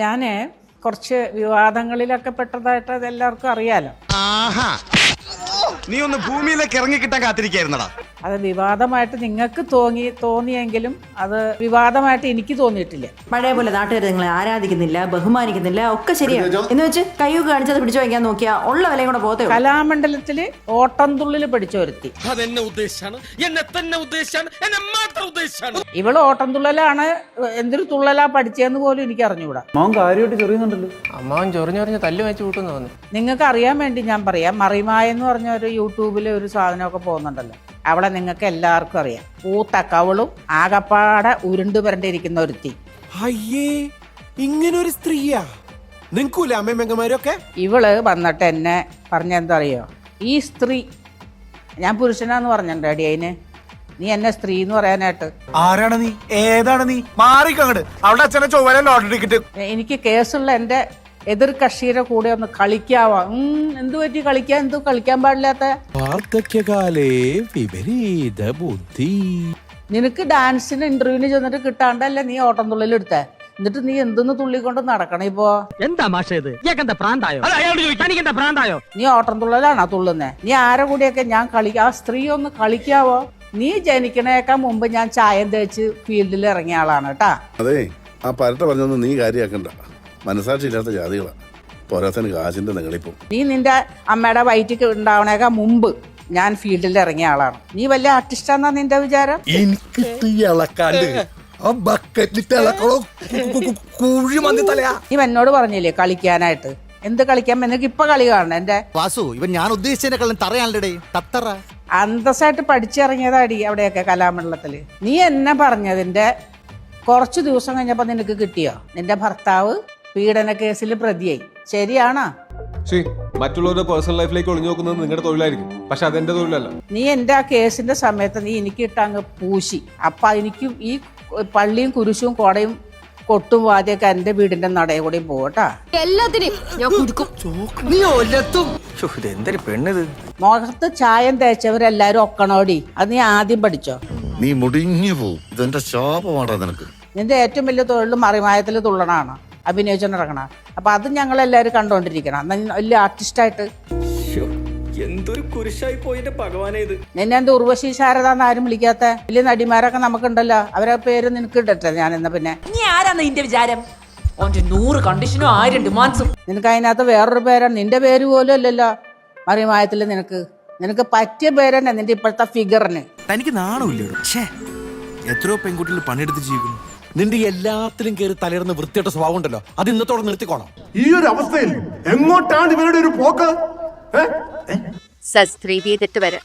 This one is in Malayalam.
ഞാൻ കുറച്ച് വിവാദങ്ങളിലൊക്കെ പെട്ടതായിട്ട് അത് എല്ലാവർക്കും അറിയാലോ. നീ ഒന്ന് ഭൂമിയിലേക്ക് ഇറങ്ങിക്കിട്ടാൻ കാത്തിരിക്കായിരുന്നടാ. അത് വിവാദമായിട്ട് നിങ്ങൾക്ക് തോന്നിയെങ്കിലും അത് വിവാദമായിട്ട് എനിക്ക് തോന്നിയിട്ടില്ല. പഴയ പോലെ നാട്ടുകാർ നിങ്ങളെ ആരാധിക്കുന്നില്ല, ബഹുമാനിക്കുന്നില്ല, ഒക്കെ ശരിയാണ് എന്ന് വെച്ച് കയ്യൊക്കെ കാണിച്ചത് പിടിച്ചു വയ്ക്കാൻ നോക്കിയാ ഉള്ള വിലയും കൂടെ പോകത്തേ. കലാമണ്ഡലത്തില് ഓട്ടംതുള്ളിൽ പഠിച്ച ഒരുത്തി, ഇവള് ഓട്ടംതുള്ളലാണ്. എന്തൊരു തുള്ളലാ പഠിച്ചതെന്ന് പോലും എനിക്ക് അറിഞ്ഞുകൂടാ. അമ്മാവൻ ചൊറിഞ്ഞൊറിഞ്ഞ് തല്ലു വെച്ച് കൂട്ടുന്നു തോന്നി. നിങ്ങൾക്ക് അറിയാൻ വേണ്ടി ഞാൻ പറയാം, മറിമായ എന്ന് പറഞ്ഞ ഒരു യൂട്യൂബിൽ ഒരു സാധനമൊക്കെ പോകുന്നുണ്ടല്ലോ, അവളെ നിങ്ങൾക്ക് എല്ലാവർക്കും അറിയാം. പൂത്ത കവളും ആകപ്പാടെ ഉരുണ്ടു വരണ്ടിരിക്കുന്ന ഒരുത്തി. അയ്യേ, ഇങ്ങനൊരു സ്ത്രീയാ നിങ്ങൾക്കൂല അമ്മയമ്മമാരൊക്കെ. ഇവള് വന്നിട്ട് എന്നെ പറഞ്ഞെന്താ അറിയോ, ഈ സ്ത്രീ, ഞാൻ പുരുഷനാന്ന് പറഞ്ഞിട്ടുണ്ട് അടി അതിന്, നീ എന്നെ സ്ത്രീ എന്ന് പറയാനായിട്ട്. ആരാണ് നീ? ഏതാണ് നീ? മാറിക്കങ്ങട്. അവിടെ അച്ഛനെ ചൊവ്വല ലോട്ടറി ടിക്കറ്റ്. എനിക്ക് കേസുള്ള എൻ്റെ എതിർ കക്ഷിയുടെ കൂടെ ഒന്ന് കളിക്കാവാ. എന്തു പറ്റി കളിക്കാൻ? എന്തു കളിക്കാൻ പാടില്ലാത്ത? വാർദ്ധക്യകാലേ വിപരീത ബുദ്ധി. നിനക്ക് ഡാൻസിന് ഇന്റർവ്യൂവിന് ചെന്നിട്ട് കിട്ടാണ്ടല്ല നീ ഓട്ടം തുള്ളിൽ എടുത്തേ. എന്നിട്ട് നീ എന്തെന്ന് തുള്ളിക്കൊണ്ട് നടക്കണം ഇപ്പോ? എന്താ മാഷ ഇത്? പ്രാന്തായോ? നീ ഓട്ടം തുള്ളലാണോ തുള്ളുന്നേ? നീ ആരെ കൂടിയൊക്കെ ഞാൻ ആ സ്ത്രീ ഒന്ന് കളിക്കാവോ? നീ ജനിക്കണേക്കാൾ മുമ്പ് ഞാൻ ചായം തേച്ച് ഫീൽഡിൽ ഇറങ്ങിയ ആളാണ് കേട്ടാ. അതെ, ആ പരട്ട പറഞ്ഞൊന്നും നീ കാര്യമാക്കണ്ട. മനസാക്ഷി ഇല്ലാത്ത ജാതികളാ. പോരാത്തന് കാശിന്റെ നിങ്ങളിപ്പോ. നീ നിന്റെ അമ്മയുടെ വയറ്റിക്ക് ഉണ്ടാവണേക്കാൾ മുമ്പ് ഞാൻ ഫീൽഡിൽ ഇറങ്ങിയ ആളാണ്. നീ വലിയ ആർട്ടിസ്റ്റാന്നാ നിന്റെ വിചാരം? നീ എന്നോട് പറഞ്ഞില്ലേ കളിക്കാനായിട്ട്? എന്ത് കളിക്കാൻ? നിനക്ക് ഇപ്പൊ കളി കാണണം. എന്റെ വാസു, ഇവൻ ഞാൻ ഉദ്ദേശിച്ചതിനെക്കാളും തറയാണല്ലേ തത്തറ. അന്തസ്സായിട്ട് പഠിച്ചിറങ്ങിയതാടി അവിടെയൊക്കെ കലാമണ്ഡലത്തില്. നീ എന്നെ പറഞ്ഞതിന്റെ കുറച്ചു ദിവസം കഴിഞ്ഞപ്പോ നിനക്ക് കിട്ടിയോ? നിന്റെ ഭർത്താവ് പീഡന കേസിൽ പ്രതിയായി. ശരിയാണോ? മറ്റുള്ളവരുടെ പേഴ്സണൽ ലൈഫിലേക്ക് ഒളിഞ്ഞു നോക്കുന്നത് നിങ്ങളുടെ തൊഴിലായിരിക്കും, പക്ഷെ അതെന്റെ തൊഴിലല്ല. നീ എന്റെ ആ കേസിന്റെ സമയത്ത് നീ എനിക്ക് ഇട്ടങ്ങ് പൂശി. അപ്പൊ എനിക്ക് ഈ പള്ളിയും കുരിശും കോടയും കൊട്ടും വാദ്യൊക്കെ എന്റെ വീടിന്റെ നടയെ കൂടി പോകട്ടാ. മുഖത്ത് ചായം തേച്ചവരെല്ലാരും ഒക്കണോടി. അത് നീ ആദ്യം പഠിച്ചോ. നീ മുടിഞ്ഞു പോവും. ഇതെന്റെ ശാപമാടാ നിനക്ക്. നിന്റെ ഏറ്റവും വലിയ തൊഴിൽ മറിമായത്തിൽ തുള്ളണാണ്, അഭിനയിച്ചോണ്ടിറങ്ങണ. അപ്പൊ അത് ഞങ്ങളെല്ലാരും കണ്ടോണ്ടിരിക്കണം. വലിയ ആർട്ടിസ്റ്റായിട്ട് എന്തൊരു കുരിശായി പോയിട്ട് ഭഗവാനെ ഇത്. നിന്നെ എന്ത് ഉർവശി ശാരദാന്ന് ആരും വിളിക്കാത്ത വലിയ നടിമാരൊക്കെ നമുക്കുണ്ടല്ലോ, അവരെ പേര് നിനക്ക് ഇടട്ടെ ഞാൻ. എന്നാ പിന്നെ നീ ആരാന്ന് നിന്റെ വിചാരം? 100 കണ്ടീഷനും 1000 ഡിമാൻഡ്സും. നിനക്ക് അതിനകത്ത് വേറൊരു പേരാണ്. നിന്റെ പേര് പോലും അല്ലല്ലോ മറിമായത്തില്. നിനക്ക് പറ്റിയ പേര് തന്നെ നിന്റെ ഇപ്പോഴത്തെ ഫിഗറിന്. തനിക്ക് നാണമില്ലോ? എത്രയോ പെൺകുട്ടികൾ പണിയെടുത്ത് ജീവിക്കുന്നു. നിന്റെ എല്ലാത്തിലും കയറി തലയിടുന്ന വൃത്തിയായിട്ട സ്വഭാവം ഉണ്ടല്ലോ, അത് ഇന്നത്തോടെ നിർത്തിക്കോണം. ഈ ഒരു അവസ്ഥയിൽ എങ്ങോട്ടാണ് ഇവരുടെ ഒരു പോക്ക്? സസ്ത്രീ തെറ്റ് വരെ